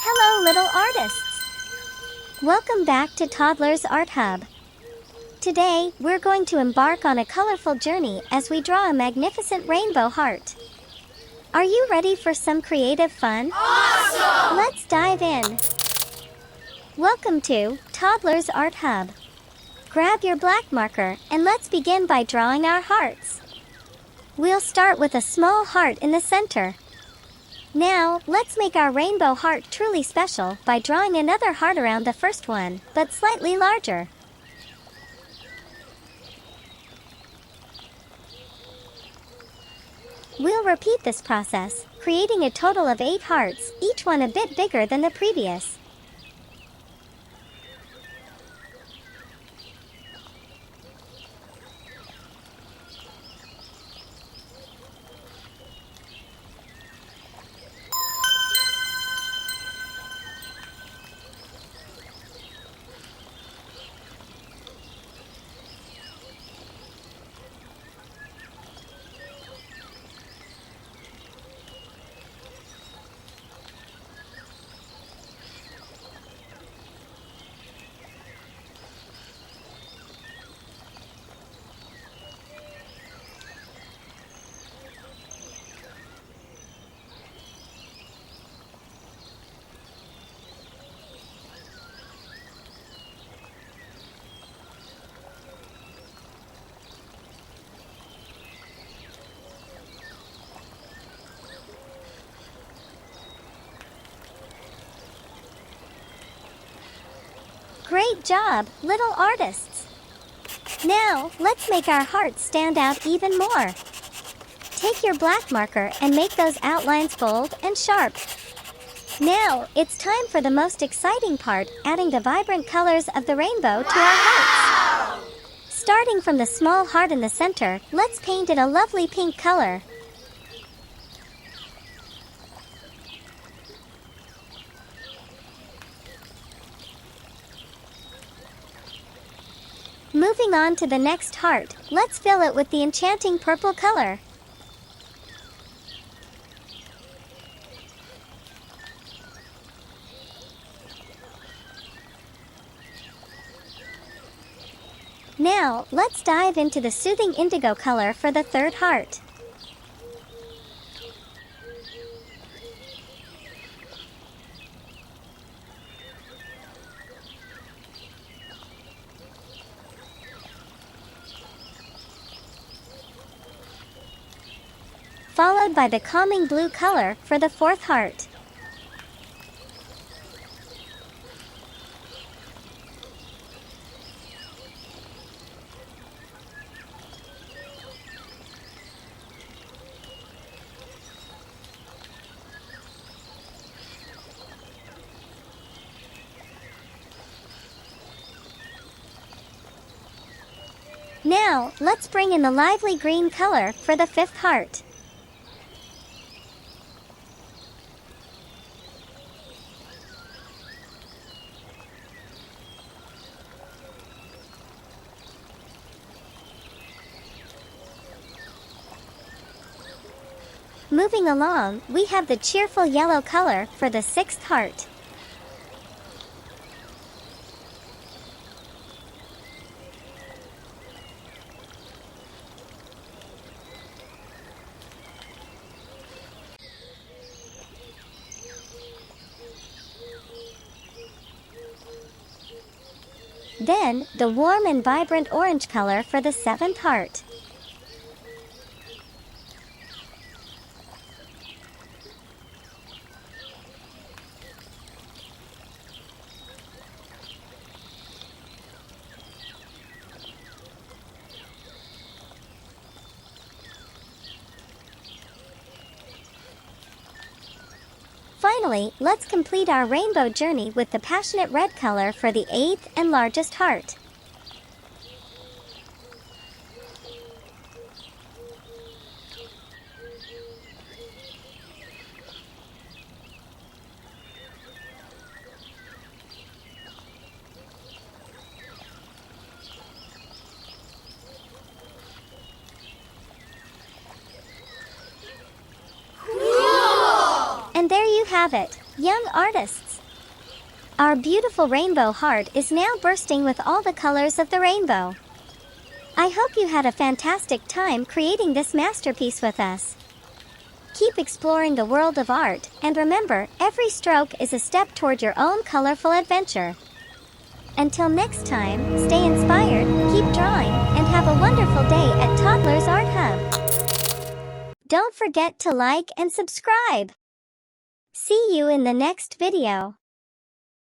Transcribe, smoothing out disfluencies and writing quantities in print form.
Hello, little artists! Welcome back to Toddlers Art Hub. Today, we're going to embark on a colorful journey as we draw a magnificent rainbow heart. Are you ready for some creative fun? Awesome! Let's dive in. Welcome to Toddlers Art Hub. Grab your black marker and let's begin by drawing our hearts. We'll start with a small heart in the center. Now, let's make our rainbow heart truly special by drawing another heart around the first one, but slightly larger. We'll repeat this process, creating a total of 8 hearts, each one a bit bigger than the previous. Great job, little artists! Now, let's make our hearts stand out even more. Take your black marker and make those outlines bold and sharp. Now, it's time for the most exciting part, adding the vibrant colors of the rainbow to our hearts. Starting from the small heart in the center, let's paint it a lovely pink color. Moving on to the next heart, let's fill it with the enchanting purple color. Now, let's dive into the soothing indigo color for the third heart. Followed by the calming blue color for the fourth heart. Now, let's bring in the lively green color for the fifth heart. Moving along, we have the cheerful yellow color for the sixth heart. Then, the warm and vibrant orange color for the seventh heart. Finally, let's complete our rainbow journey with the passionate red color for the eighth and largest heart. And there you have it, Young artists! Our beautiful rainbow heart is now bursting with all the colors of the rainbow. I hope you had a fantastic time creating this masterpiece with us. Keep exploring the world of art, and remember, every stroke is a step toward your own colorful adventure. Until next time, stay inspired, keep drawing, and have a wonderful day at Toddlers Art Hub. Don't forget to like and subscribe. See you in the next video.